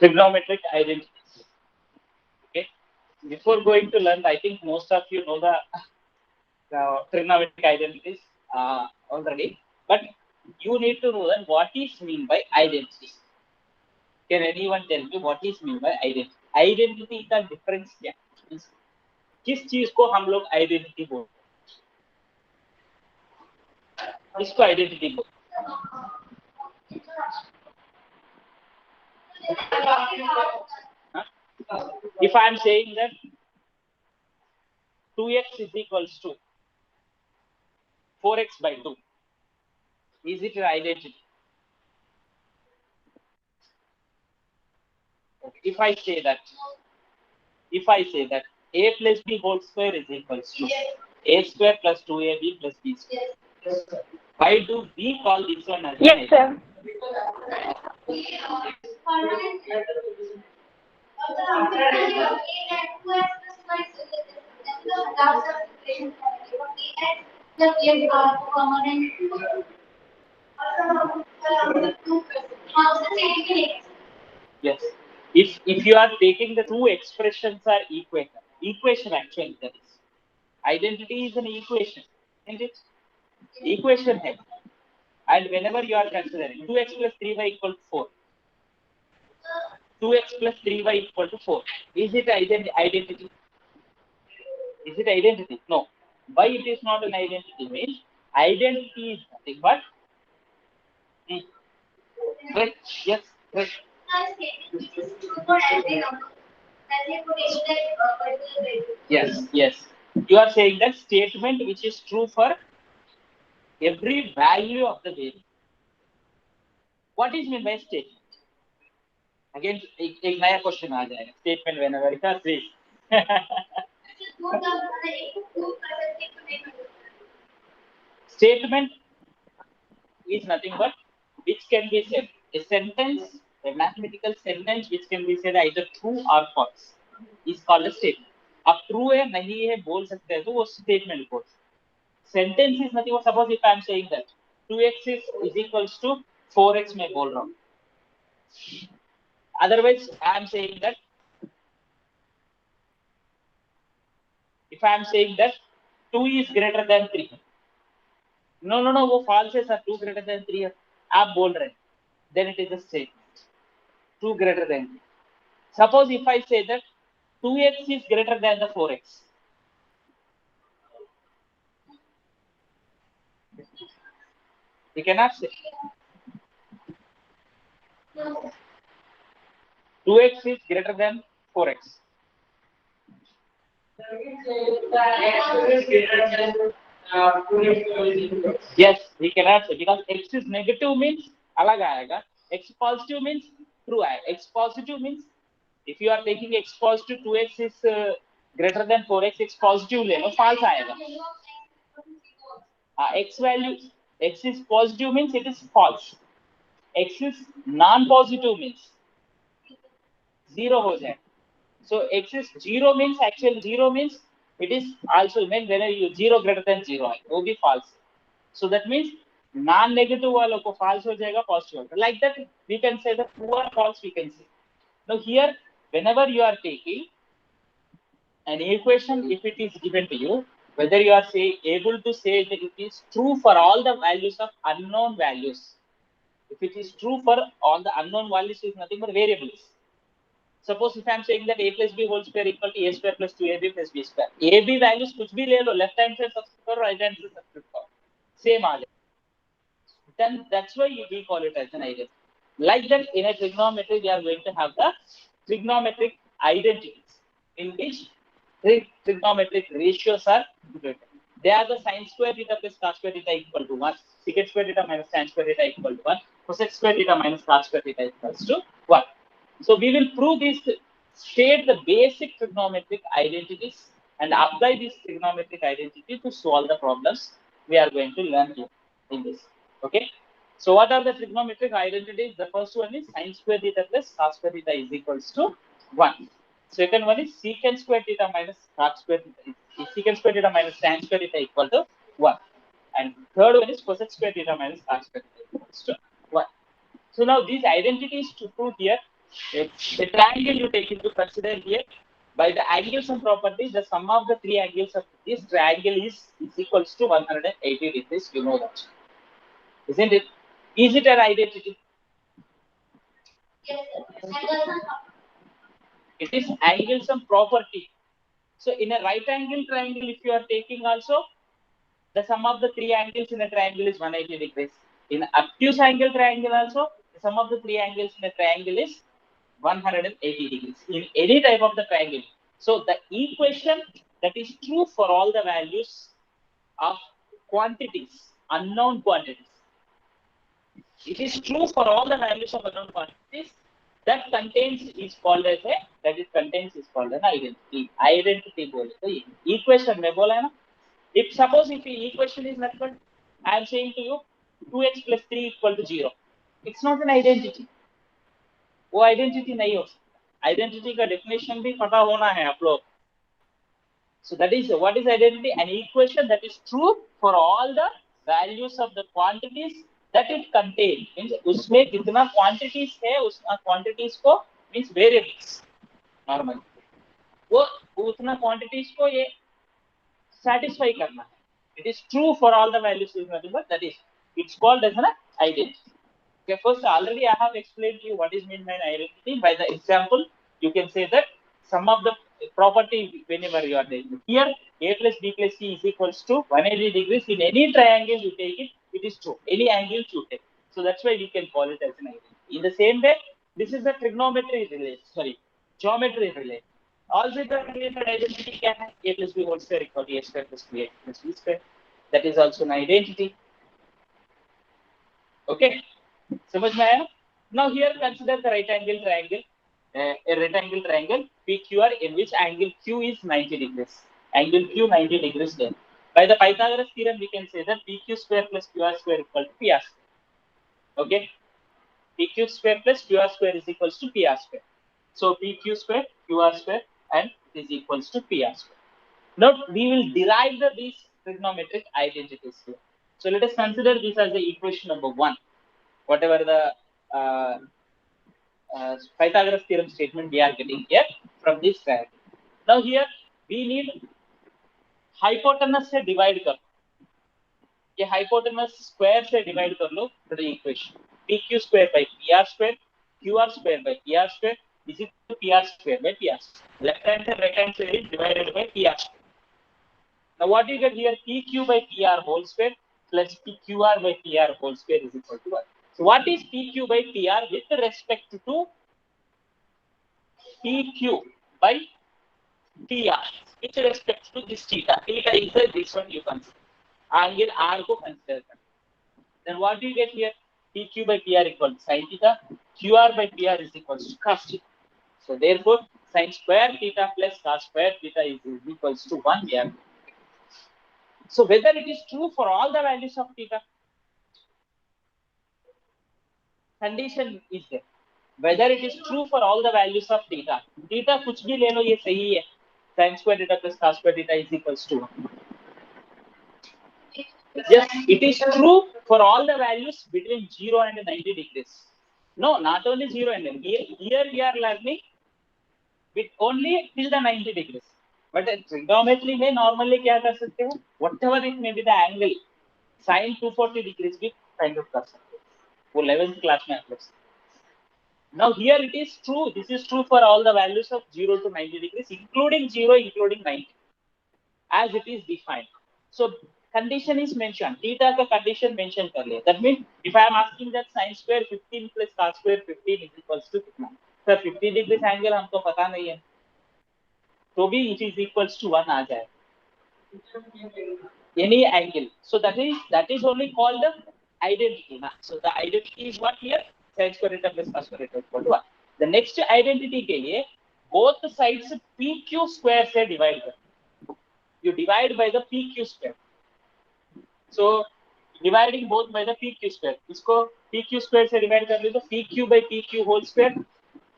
Trigonometric identities. Okay. Before going to learn, I think most of you know the trigonometric identities already, but you need to know that what is mean by identity. Can anyone tell me what is mean by identity? Identity का difference क्या? किस चीज को हम लोग identity बोलते हैं? इसको आइडेंटिटी बोलते हैं. If I am saying that 2x is equals to 4x by 2, is it your identity? If I say that a plus b whole square is equals to a square plus 2ab plus b square. Why do we call this one as yes, sir. Yes. If you are taking the two expressions are equation actually that is. Identity is an equation, isn't it? Equation है. And whenever you are considering 2x plus 3y equal to 4. 2x plus 3y equal to 4. Is it identity? Is it identity? No. Why it is not an identity? Means identity is nothing but right. Yes, right. Yes, yes. You are saying that statement which is true for every value of the variable. What is meant by statement? Again, एक नया question आ जाएगा. Statement whenever it has this. Statement is nothing but which can be said. A sentence, a mathematical sentence which can be said either true or false is called a statement. अब true है नहीं है बोल सकते हैं तो वो statement बोल. Sentence is nothing but suppose if I am saying that 2x is equals to 4x मैं बोल रहा हूँ. Otherwise I am saying that if I am saying that 2 is greater than 3. No, वो false है sir. 2 greater than 3 है. आप बोल रहे हैं. Then it is a statement. 2 greater than 3. Suppose if I say that 2x is greater than the 4x. You cannot say. 2x is greater than 4x. Yes, we cannot say because x is negative means अलग आएगा. X positive means true आएगा. X positive means if you are taking x positive 2x is greater than 4x, x positive ले लो false आएगा. X value x is positive means it is false. X is non-positive means zero हो जाए. So x is 0 means actually 0 means it is also meant when you 0 greater than 0 है वो भी false. So that means non-negative वालों को false हो जाएगा positive. Like that we can say the true or false we can say. Now here whenever you are taking an equation, if it is given to you, whether you are able to say that it is true for all the values of unknown values. If it is true for all the unknown values, is nothing but variables. Suppose if I am saying that a plus b whole square equal to a square plus 2ab plus b square. ab values कुछ भी ले लो, left hand side substitute करो, right hand side substitute करो, same आ जाए. Then that's why we call it as an identity. Like that in a trigonometry, we are going to have the trigonometric identities in which trigonometric ratios are given. They are the sine square theta plus cos square theta equal to 1, secant square theta minus tan square theta equal to 1, cosec square theta minus cos square theta equals to 1. So we will prove this, state the basic trigonometric identities and apply this trigonometric identity to solve the problems we are going to learn here in this. Okay. So what are the trigonometric identities? The first one is sine square theta plus cos square theta is equals to 1. Second one is secant square theta minus cos square theta secant square theta minus tan square theta equal to 1. And third one is cosec square theta minus cos square theta equals to 1. So now these identities to prove here, a triangle you take into consider here. By the angles and properties, the sum of the three angles of this triangle is equals to 180 degrees. You know that, isn't it? Is it an identity? It is angles and property. So in a right angle triangle, if you are taking also, the sum of the three angles in a triangle is 180 degrees. In obtuse angle triangle also, the sum of the three angles in a triangle is 180 degrees in any type of the triangle. So the equation that is true for all the values of quantities, unknown quantities. It is true for all the values of unknown quantities. That contains is called as a contains is called an identity. Identity बोलते equation में बोला है ना. If suppose if the equation is nothing, I am saying to you 2x plus 3 equal to 0. It's not an identity. वो identity नहीं हो सकता. Identity का definition भी पता होना है आप लोग. So that is what is identity? An equation that is true for all the values of the quantities that it contains. Means उसमें जितना quantities है उस quantities को means variables normal. वो उतना quantities को ये satisfy करना है. It is true for all the values is nothing but that is it's called as an identity. Okay, first already I have explained to you what is meant by an identity. By the example, you can say that sum of the property whenever you are taking here a plus b plus c is equals to 180 degrees in any triangle you take it, it is true. Any angle you take. So that's why we can call it as an identity. In the same way, this is the trigonometry relate. Sorry, geometry relate. Algebra related identity क्या है? A plus b whole square equal to a square plus b plus b square. That is also an identity. Okay. समझ में आया? Now here consider the right angle triangle. A right angle triangle PQR in which angle Q is 90 degrees. Angle Q 90 degrees there. By the Pythagoras theorem, we can say that PQ square plus QR square equal to PR square. Okay. PQ square plus QR square is equals to PR square. So PQ square, QR square, and it is equals to PR square. Now we will derive these trigonometric identities here. So let us consider this as the equation number 1. Whatever the Pythagoras theorem statement we are getting here from this triangle. Now here we need hypotenuse से divide कर. ये hypotenuse square से divide कर लो to the equation. PQ square by PR square, QR square by PR square is equal to PR square by PR square. Left hand and right hand side is divided by PR square. Now what do you get here? PQ by PR whole square plus PQR by PR whole square is equal to 1. So what is PQ by PR with respect to PQ by PR? With respect to this theta. Theta is this one you consider. Angle R को consider. Then what do you get here? PQ by PR equal to sin theta. QR by PR is equal to cos theta. So therefore, sin square theta plus cos square theta is equals to 1 here. So whether it is true for all the values of theta, condition is there. Whether it is true for all the values of theta, theta कुछ भी ले लो ये सही है. Sin square theta plus cos square theta is equals to 1. Yes, it is true for all the values between 0 and 90 degrees. No, not only 0 and 90. Here we are learning with only till the 90 degrees. But trigonometry में normally क्या कर सकते हो? Whatever it may be the angle, sin 240 degrees भी find out कर सकते हो. वो 11th class में आप लोग. Now here it is true. This is true for all the values of 0 to 90 degrees, including 0, including 90, as it is defined. So condition is mentioned. Theta का condition mention कर लिया. That means if I am asking that sin square 15 plus cos square 15 is equals to कितना? Sir 15 degrees angle हमको पता नहीं है. तो भी it is equals to 1 आ जाए. Any angle. So that is only called the identity. So the identity is what here? Sin square theta plus cos square theta equal to 1. The next identity के लिए both sides PQ square से divide कर. You divide by the PQ square. So dividing both by the PQ square. इसको PQ square से divide कर ले तो PQ by PQ whole square,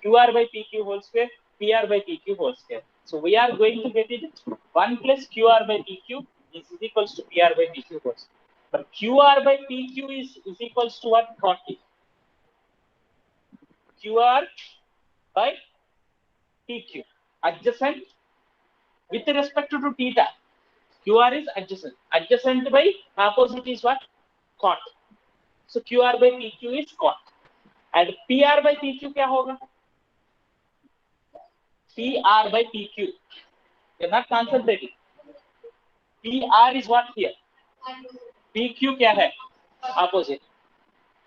QR by PQ whole square, PR by PQ whole square. So we are going to get it 1 plus QR by PQ is equals to PR by PQ whole square. But QR by PQ is equals to what? 40. QR by PQ. Adjacent with respect to theta. QR is adjacent. Adjacent by opposite is what? Cot. So QR by PQ is cot. And PR by PQ क्या होगा? PR by PQ. You're not concentrating. PR is what here? PQ क्या है? Opposite.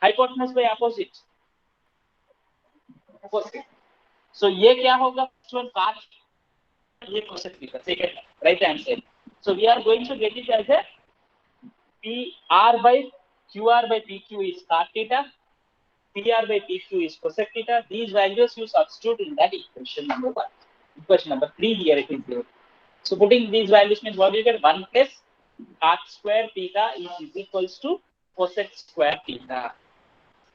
Hypotenuse by opposite. Opposite. So ये क्या होगा? First one cot. ये cosec theta. Second, right hand side. So we are going to get it as a PR by QR by PQ is cot theta. PR by PQ is cosec theta. These values you substitute in that equation number 1. Equation number 3 here it is given. So putting these values means what do you get? 1 plus cot square theta is equals to cosec square theta.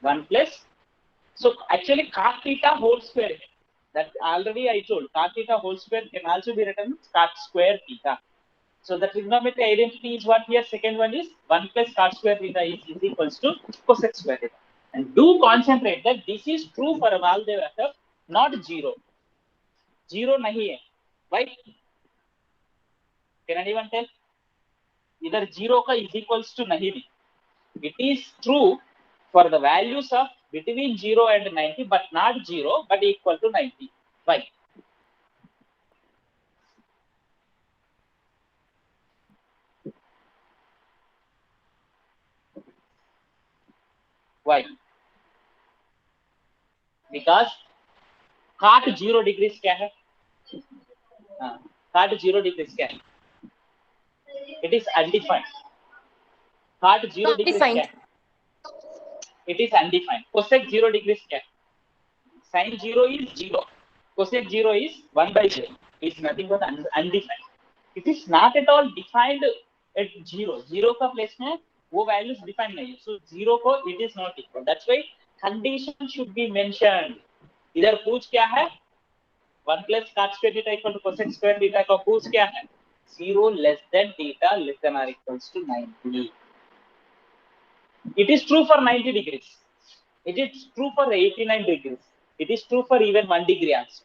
1 plus. So actually cot theta whole square. That already I told. Cot theta whole square can also be written as cot square theta. So the trigonometric identity is what here? Second one is 1 plus cot square theta is equals to cosec square theta. And do concentrate that this is true for all the method, not 0. 0 nahi hai. Why? Can anyone tell? Either 0 ka is equals to nahi bhi. It is true for the values of between 0 and 90, but not 0, but equal to 90. Why? Why? Because cot 0 degrees क्या है? Cot 0 degrees क्या है? It is undefined. Cot 0 degrees क्या है? It is undefined. Cosec 0 degrees क्या है? Sin 0 is 0. Cosec 0 is 1 by 0. It's nothing but undefined. It is not at all defined at 0. 0 का place में वो values defined नहीं है. So 0 को it is not equal. That's why condition should be mentioned. इधर पूछ क्या है? 1 plus cot square theta equal to cosec square theta का पूछ क्या है? 0 less than theta less than or equals to 90. It is true for 90 degrees. It is true for 89 degrees. It is true for even 1 degree also.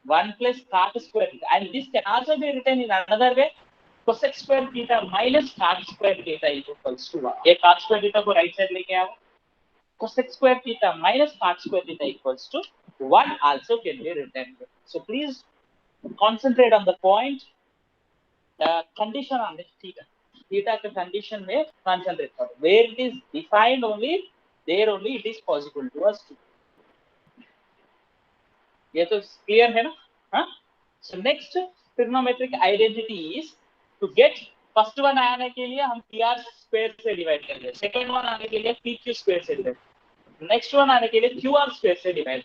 1 plus cot square theta. And this can also be written in another way. Cosec square theta minus cot square theta equals to 1. ये cot square theta को right side लेके आओ. Cosec square theta minus cot square theta equals to 1 also can be written. So please concentrate on the point. The condition on this theta. Theta के condition में concentrate करो. Where it is defined only, there only it is possible to us to. ये तो clear है ना? हाँ? So next trigonometric identity is to get first one आने के लिए हम PR square से divide करेंगे. Second one आने के लिए PQ square से divide. Next one आने के लिए QR square से divide.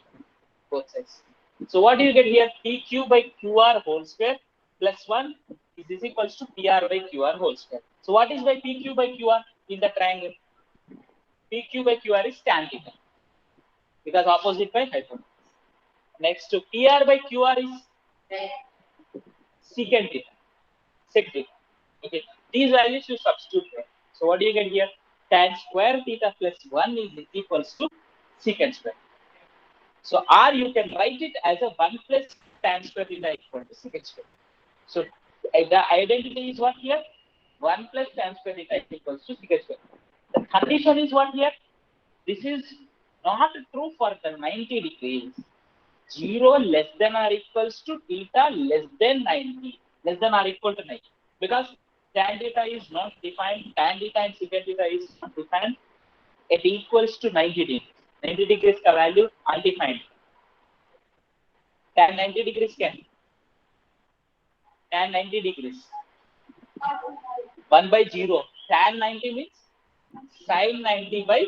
Both sides. So what do you get here? PQ by QR whole square plus 1 is equals to PR by QR whole square. So what is by PQ by QR in the triangle? PQ by QR is tan theta because opposite by hypotenuse. Next to PR by QR is secant theta. Sec theta. Okay. These values you substitute here. So what do you get here? Tan square theta plus 1 is equals to secant square. So R you can write it as a 1 plus tan square theta equal to secant square. So the identity is what here? 1 plus tan square theta equals to secant square. The condition is what here? This is not true for the 90 degrees. 0 less than or equals to theta less than 90. Less than or equal to 90. Because tan theta is not defined. Tan theta and secant theta is not defined. It equals to 90 degrees. 90 degrees का value undefined. Tan 90 degrees क्या है? Tan 90 degrees. 1 by 0. Tan 90 means sin 90 by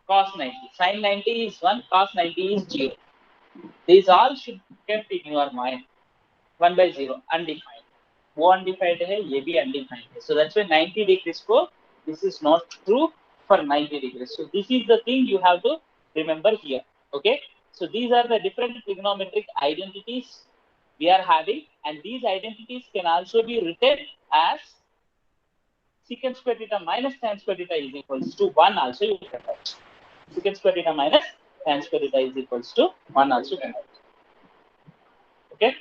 cos 90. Sin 90 is 1, cos 90 is 0. These all should be kept in your mind. 1 by 0, undefined. वो undefined है, ये भी undefined है. So that's why 90 degrees को, this is not true for 90 degrees. So this is the thing you have to remember here. Okay. So these are the different trigonometric identities we are having, and these identities can also be written as secant square theta minus tan square theta is equals to 1 also you can write. Secant square theta minus tan square theta is equals to 1 also. Okay.